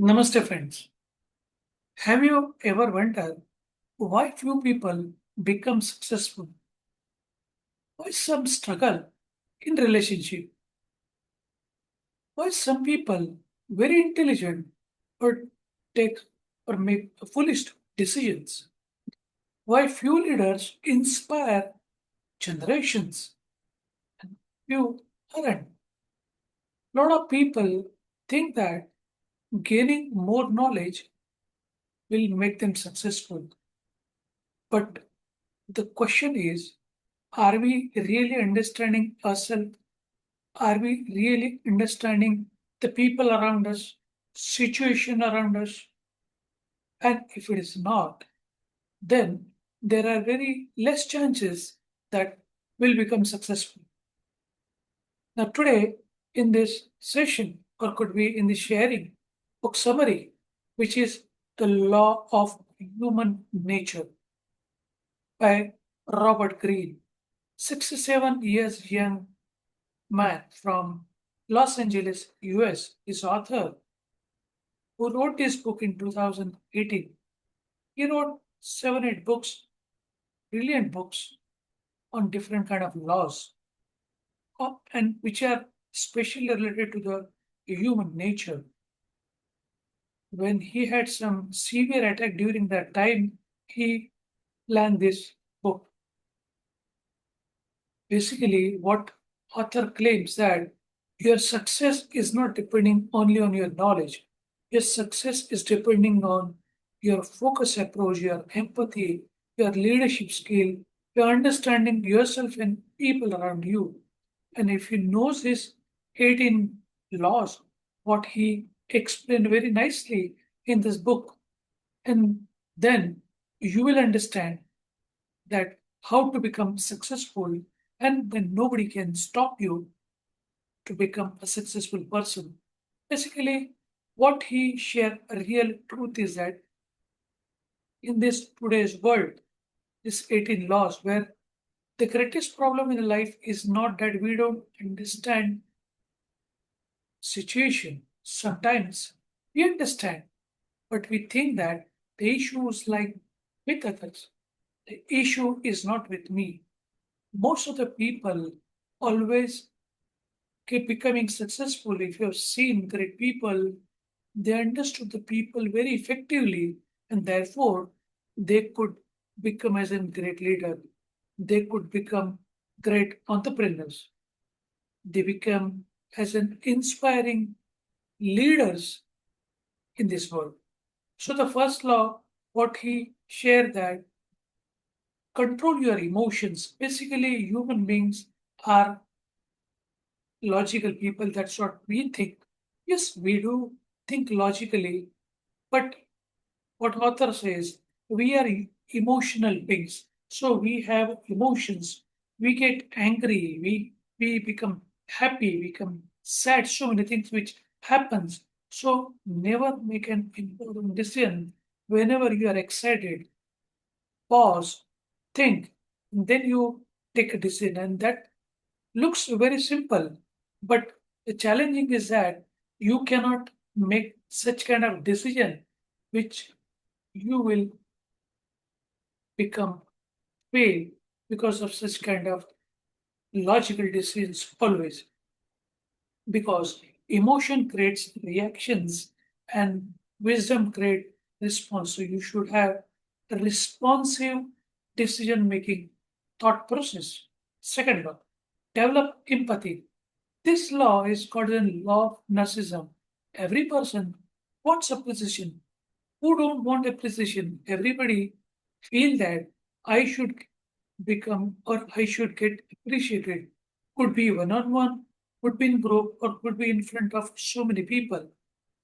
Namaste, friends. Have you ever wondered why few people become successful? Why some struggle in relationship? Why some people very intelligent or take or make foolish decisions? Why few leaders inspire generations and few aren't? A lot of people think that gaining more knowledge will make them successful. But the question is, are we really understanding ourselves? Are we really understanding the people around us, situation around us? And if it is not, then there are very less chances that we'll become successful. Now, today in this session, or could be in the sharing book summary, which is The Law of Human Nature by Robert Greene, 67 years young man from Los Angeles, US, is author who wrote this book in 2018. He wrote 7, 8 books, brilliant books on different kind of laws, and which are specially related to the human nature. When he had some severe attack during that time, he planned this book. Basically, what author claims that your success is not depending only on your knowledge. Your success is depending on your focus approach, your empathy, your leadership skill, your understanding yourself and people around you. And if you know these 18 laws, what he explained very nicely in this book, and then you will understand that how to become successful, and then nobody can stop you to become a successful person. Basically, what he shared a real truth is that in this today's world, this 18 laws, where the greatest problem in life is not that we don't understand situation. Sometimes we understand, but we think that the issue is like with others. The issue is not with me. Most of the people always keep becoming successful. If you have seen great people, they understood the people very effectively, and therefore they could become as a great leader. They could become great entrepreneurs. They become as an inspiring leaders in this world. So the first law, what he shared that control your emotions. Basically, human beings are logical people. That's what we think. Yes, we do think logically, but what author says, we are emotional beings. So we have emotions. We get angry. We become happy. We become sad. So many things which happens. So never make an important decision whenever you are excited. Pause, think, and then you take a decision. And that looks very simple, but the challenging is that you cannot make such kind of decision which you will become fail because of such kind of logical decisions always, because emotion creates reactions and wisdom create response. So you should have a responsive decision making thought process. Second one, develop empathy. This law is called the law of narcissism. Every person wants appreciation. Who don't want appreciation? Everybody feel that I should become or I should get appreciated. Could be one on one, could be in group, or could be in front of so many people.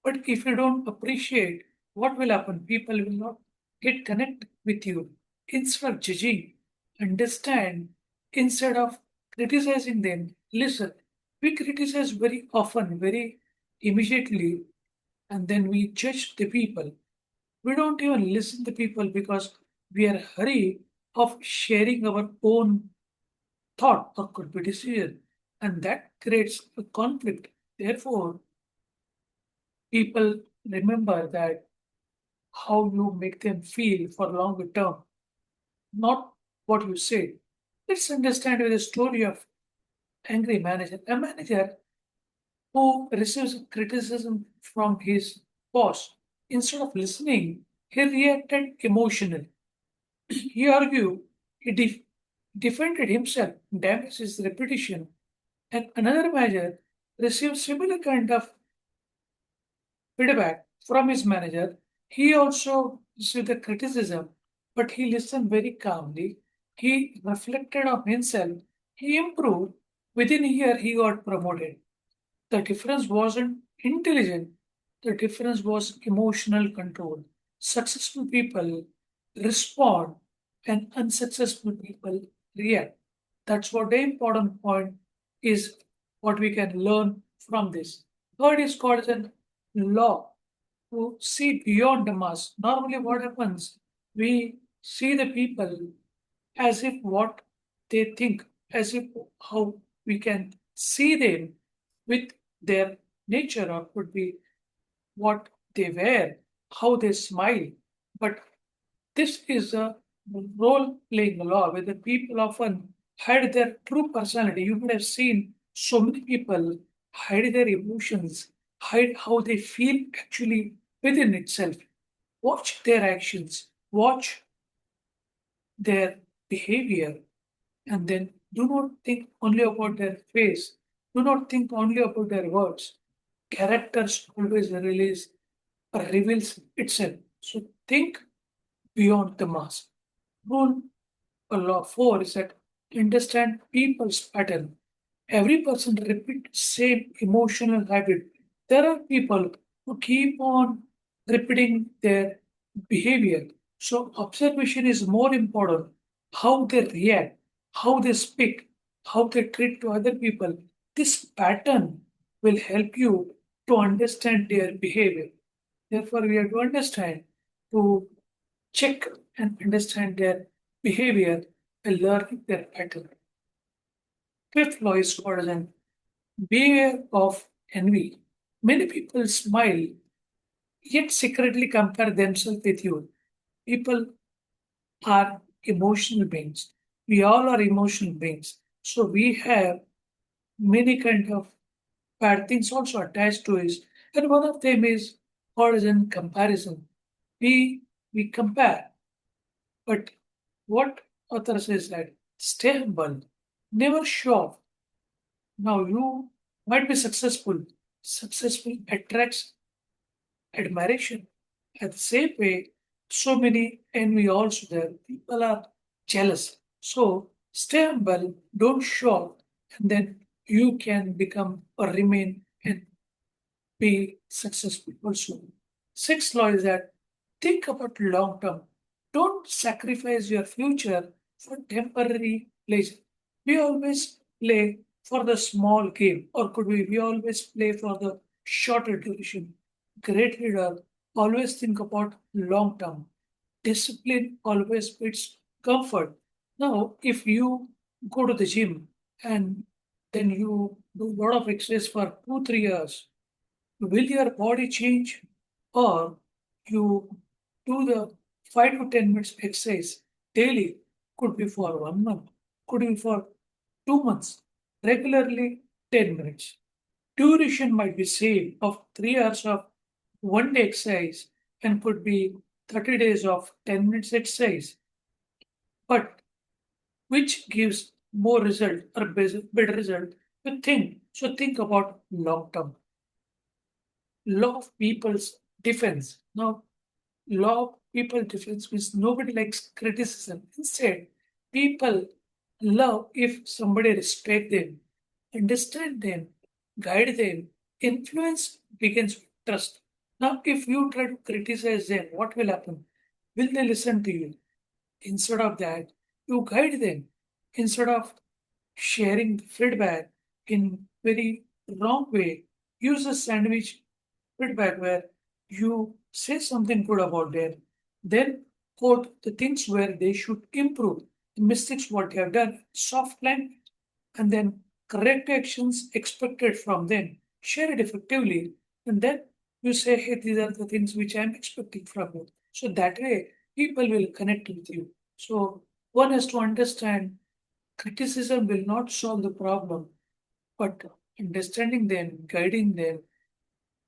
But if you don't appreciate, what will happen? People will not get connect with you. Instead of judging, understand. Instead of criticizing them, listen. We criticize very often, very immediately, and then we judge the people. We don't even listen to people because we are hurry of sharing our own thought or could be decision, and that creates a conflict. Therefore, people remember that how you make them feel for longer term, not what you say. Let's understand with the story of angry manager. A manager who receives criticism from his boss. Instead of listening, he reacted emotionally. He argued, he defended himself, damaged his reputation, and another manager received similar kind of feedback from his manager. He also received the criticism, but he listened very calmly. He reflected on himself. He improved. Within a year, he got promoted. The difference wasn't intelligent, the difference was emotional control. Successful people respond and unsuccessful people react. That's what the important point is, what we can learn from this. Third is called as a law to see beyond the mask. Normally, what happens? We see the people as if what they think, as if how we can see them with their nature, or could be what they wear, how they smile. But this is a role playing law where the people often hide their true personality. You would have seen so many people hide their emotions, hide how they feel actually within itself. Watch their actions, watch their behavior, and then do not think only about their face, do not think only about their words. Characters always reveals itself. So think beyond the mask. Rule law 4 is that understand people's pattern. Every person repeats same emotional habit. There are people who keep on repeating their behavior. So observation is more important. How they react, how they speak, how they treat to other people. This pattern will help you to understand their behavior. Therefore, we have to understand to check and understand their behavior and learn their pattern. Fifth law is called as beware of envy. Many people smile yet secretly compare themselves with you. People are emotional beings. We all are emotional beings. So we have many kind of bad things also attached to it. And one of them is called as in comparison. We compare. But what author says that stay humble, never show off. Now you might be successful. Successful attracts admiration. At the same way, so many envy also there. People are jealous. So stay humble, don't show off, and then you can become or remain and be successful also. Sixth law is that think about long term. Don't sacrifice your future for temporary pleasure. We always play for the small game, or could we always play for the shorter duration. Great leader always think about long term. Discipline always fits comfort. Now, if you go to the gym and then you do a lot of exercise for 2 3 years, will your body change, or you do the 5 to 10 minutes exercise daily? Could be for 1 month, could be for 2 months, regularly 10 minutes. Duration might be same of 3 hours of 1 day exercise and could be 30 days of 10 minutes exercise. But which gives more result or better result? You think. So think about long term. Law of people's defense. Now, law of people defense means nobody likes criticism. Instead, people love if somebody respect them, understand them, guide them. Influence begins with trust. Now, if you try to criticize them, what will happen? Will they listen to you? Instead of that, you guide them. Instead of sharing feedback in very wrong way, use a sandwich feedback where you say something good about them, then quote the things where they should improve, the mistakes what they have done, soft language, and then correct actions expected from them. Share it effectively, and then You say, hey, these are the things which I'm expecting from you. So that way, people will connect with you. So one has to understand criticism will not solve the problem, but understanding them, guiding them,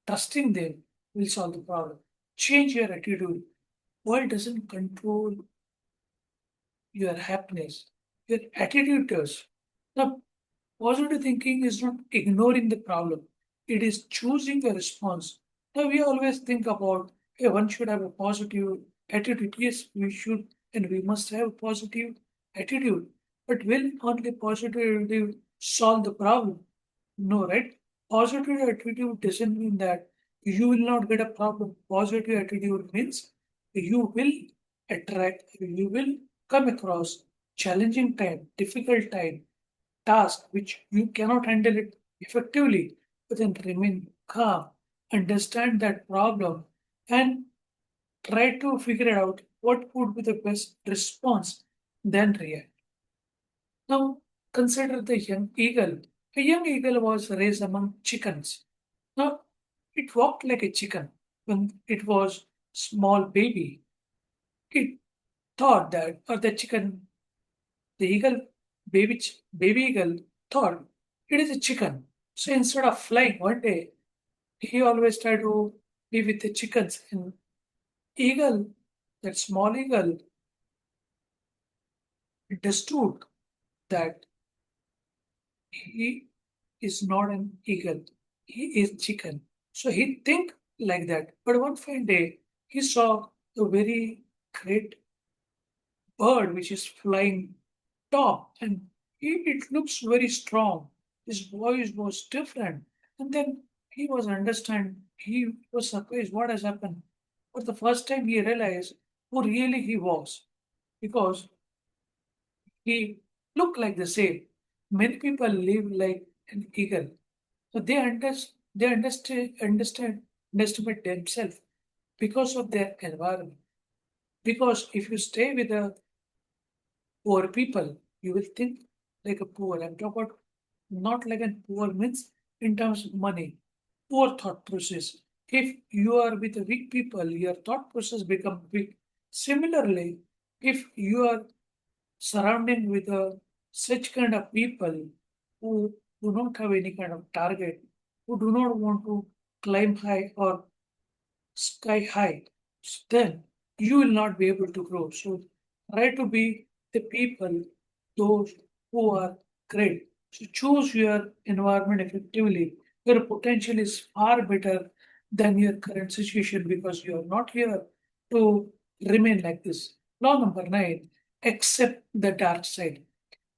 trusting them will solve the problem. Change your attitude. World doesn't control your happiness. Your attitude does. Now, positive thinking is not ignoring the problem, it is choosing a response. Now, we always think about, hey, one should have a positive attitude. Yes, we should, and we must have a positive attitude. But will only positive attitude solve the problem? No, right? Positive attitude doesn't mean that you will not get a problem. Positive attitude means you will attract, you will come across challenging time, difficult time, task which you cannot handle it effectively, but then remain calm, understand that problem, and try to figure out what would be the best response, then react. Now, consider the young eagle. A young eagle was raised among chickens. Now, it walked like a chicken. When it was small baby, it thought that, or the chicken, the eagle, baby eagle thought it is a chicken. So instead of flying one day, he always tried to be with the chickens. And eagle, that small eagle, understood that he is not an eagle. He is chicken. So he think like that. But one fine day, he saw a very great bird which is flying top, and it looks very strong. His voice was different. And then he was understand. He was surprised what has happened. For the first time, he realized who really he was because he looked like the same. Many people live like an eagle. So they underestimate themselves because of their environment. Because if you stay with the poor people, you will think like a poor. I'm talking about not like a poor means in terms of money. Poor thought process. If you are with the weak people, your thought process become weak. Similarly, if you are surrounding with such kind of people who do not have any kind of target, who do not want to climb high or sky high, then you will not be able to grow. So try to be the people, those who are great. So choose your environment effectively. Your potential is far better than your current situation because you are not here to remain like this. Law number 9, accept the dark side.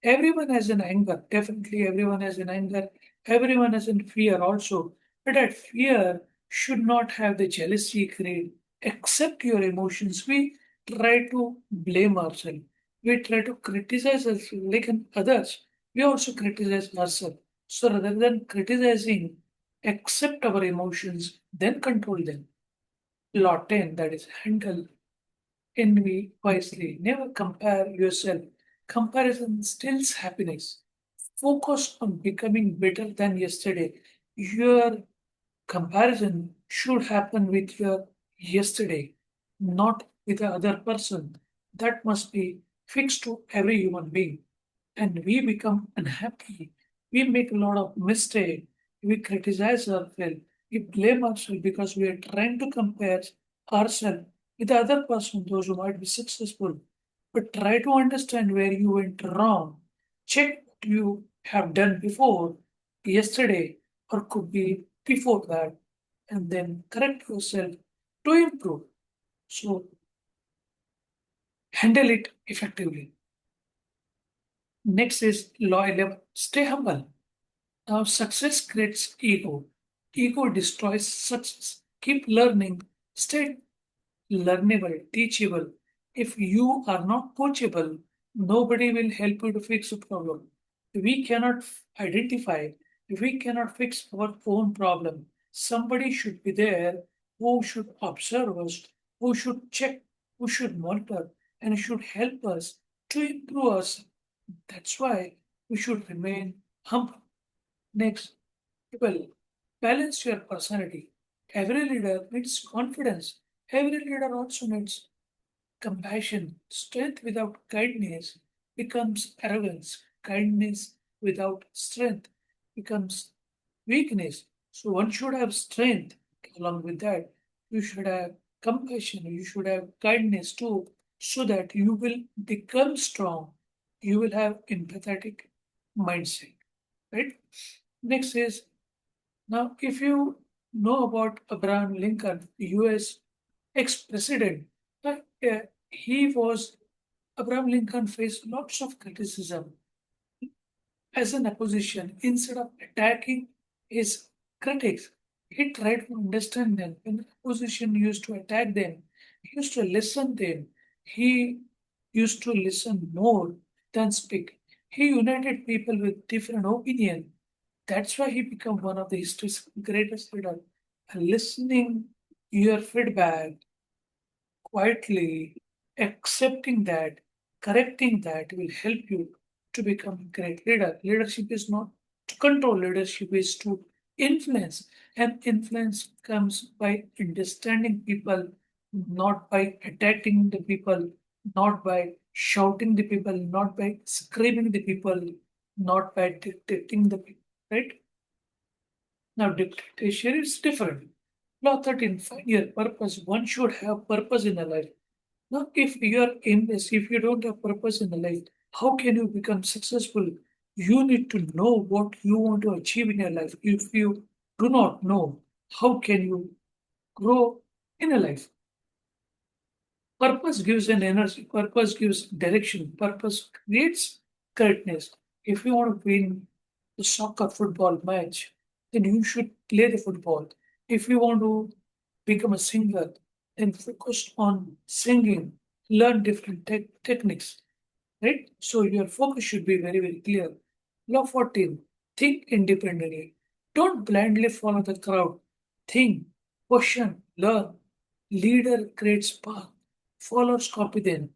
Everyone has an anger. Definitely, everyone has an anger. Everyone has an fear also. But that fear should not have the jealousy, greed. Accept your emotions. We try to blame ourselves. We try to criticize us like others. We also criticize ourselves. So rather than criticizing, accept our emotions, then control them. Law 10, that is handle envy wisely. Never compare yourself. Comparison steals happiness. Focus on becoming better than yesterday. Your comparison should happen with your yesterday, not with the other person. That must be fixed to every human being. And we become unhappy. We make a lot of mistake. We criticize ourselves. We blame ourselves because we are trying to compare ourselves with the other person, those who might be successful. But try to understand where you went wrong. Check what you have done before, yesterday, or could be before that, and then correct yourself to improve. So handle it effectively. Next is loyal. Stay humble. Now, success creates ego. Ego destroys success. Keep learning. Stay learnable, teachable. If you are not coachable, nobody will help you to fix a problem. We cannot identify, we cannot fix our own problem. Somebody should be there who should observe us, who should check, who should monitor, and should help us to improve us. That's why we should remain humble. Next, well, balance your personality. Every leader needs confidence. Every leader also needs compassion. Strength without kindness becomes arrogance. Kindness without strength becomes weakness. So one should have strength. Along with that, you should have compassion. You should have kindness too, so that you will become strong. You will have empathetic mindset. Right? Next is, now if you know about Abraham Lincoln, U.S. ex-president, uh, uh, he was Abraham Lincoln faced lots of criticism as an opposition. Instead of attacking his critics, he tried to understand them. When the opposition used to attack them, he used to listen them. He used to listen more than speak. He united people with different opinion. That's why he became one of the history's greatest leaders. Listening your feedback quietly, accepting that, correcting that will help you to become a great leader. Leadership is not to control, leadership is to influence. And influence comes by understanding people, not by attacking the people, not by shouting the people, not by screaming the people, not by dictating the people. Right? Now, dictatorship is different. Law 13, find your purpose. One should have purpose in a life. Now, if you are aimless, if you don't have purpose in the life, how can you become successful? You need to know what you want to achieve in your life. If you do not know, how can you grow in a life? Purpose gives an energy, purpose gives direction, purpose creates correctness. If you want to win the soccer football match, then you should play the football. If you want to become a singer, then focus on singing, learn different techniques, right? So your focus should be very, very clear. Law 14, think independently. Don't blindly follow the crowd. Think, question, learn. Leader creates path, followers copy them.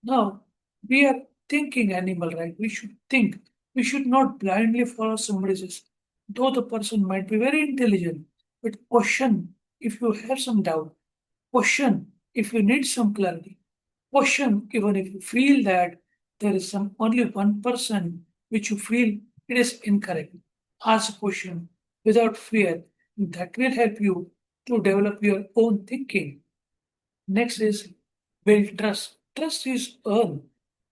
Now, we are thinking animal, right? We should think. We should not blindly follow somebody else. Though the person might be very intelligent, but question if you have some doubt. Question if you need some clarity. Question even if you feel that there is some only one person which you feel it is incorrect. Ask a question without fear. That will help you to develop your own thinking. Next is build trust. Trust is earned.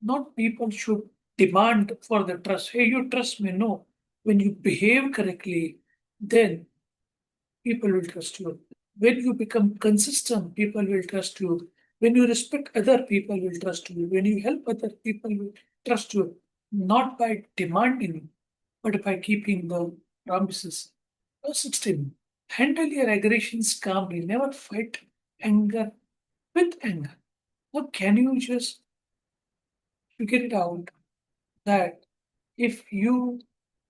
Not people should demand for the trust. Hey, you trust me. No. When you behave correctly, then people will trust you. When you become consistent, people will trust you. When you respect other people will trust you. When you help other people will trust you. Not by demanding, but by keeping the promises. Verse 16. Handle your aggressions calmly. Never fight anger with anger. Now, can you just figure it out that if you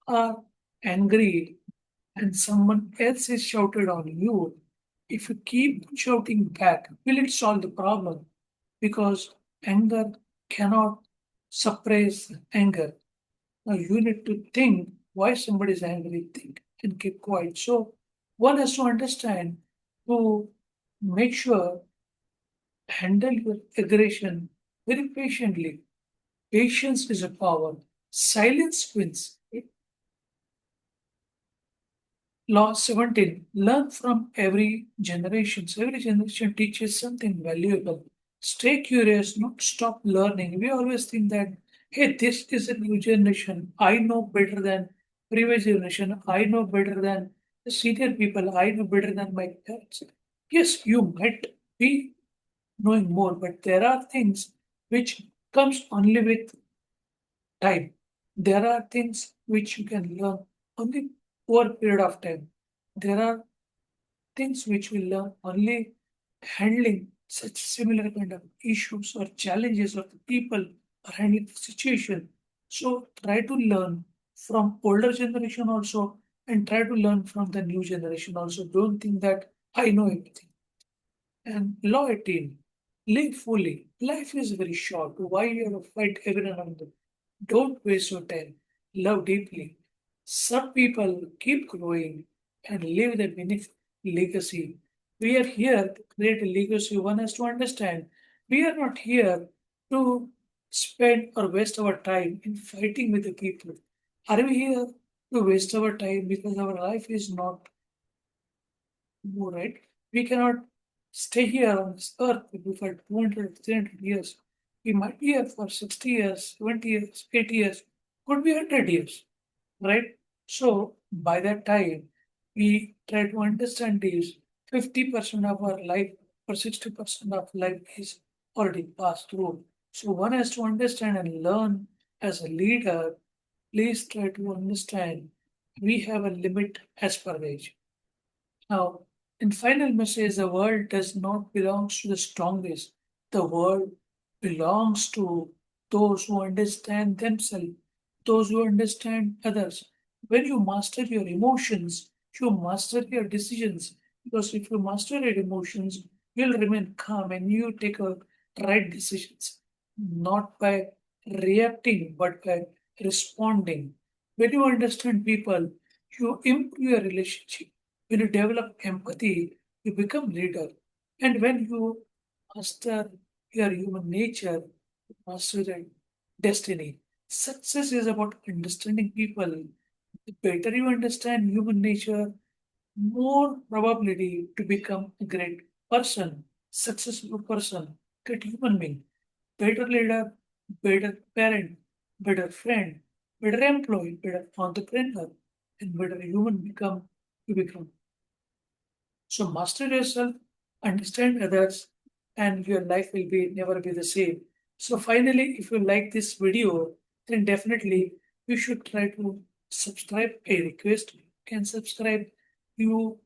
are angry and someone else is shouted on you, if you keep shouting back, will it solve the problem? Because anger cannot suppress anger. Now you need to think why somebody is angry, think and keep quiet. So one has to understand to make sure handle your aggression very patiently. Patience is a power. Silence wins. Law 17. Learn from every generation. So every generation teaches something valuable. Stay curious, not stop learning. We always think that, hey, this is a new generation. I know better than previous generation. I know better than the senior people. I know better than my parents. Yes, you might be knowing more, but there are things which comes only with time. There are things which you can learn only over a period of time. There are things which we learn only handling such similar kind of issues or challenges of the people or handling the situation. So try to learn from older generation also and try to learn from the new generation also. Don't think that I know everything. And law 18, live fully. Life is very short. Why you have to fight everyone on them? Don't waste your time. Love deeply. Some people keep growing and live the benefit. legacy. We are here to create a legacy. One has to understand we are not here to spend or waste our time in fighting with the people. Are we here to waste our time because our life is not more, right? We cannot stay here on this earth maybe for 200, 300 years. We might be here for 60 years, 20 years, 80 years, could be 100 years, right? So by that time, we try to understand this 50% of our life or 60% of life is already passed through. So one has to understand and learn as a leader. Please try to understand we have a limit as per age. Now, in final message, the world does not belong to the strongest. The world belongs to those who understand themselves, those who understand others. When you master your emotions, you master your decisions. Because if you master your emotions, you'll remain calm and you take a right decisions, not by reacting, but by responding. When you understand people, you improve your relationship. When you develop empathy, you become leader. And when you master your human nature, you master your destiny. Success is about understanding people. The better you understand human nature, more probability to become a great person, successful person, great human being, better leader, better parent, better friend, better employee, better entrepreneur, and better human become you become. So master yourself, understand others, and your life will be never be the same. So finally, if you like this video, then definitely you should try to subscribe. A request, you can subscribe. You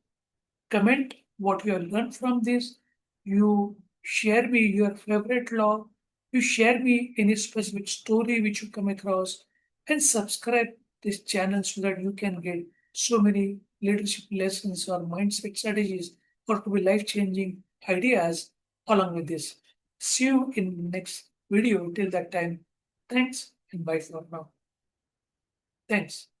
comment what you have learned from this. You share me your favorite law. You share me any specific story which you come across, and subscribe this channel so that you can get so many leadership lessons or mindset strategies or to be life-changing ideas along with this. See you in next video. Till that time, thanks and bye for now. Thanks.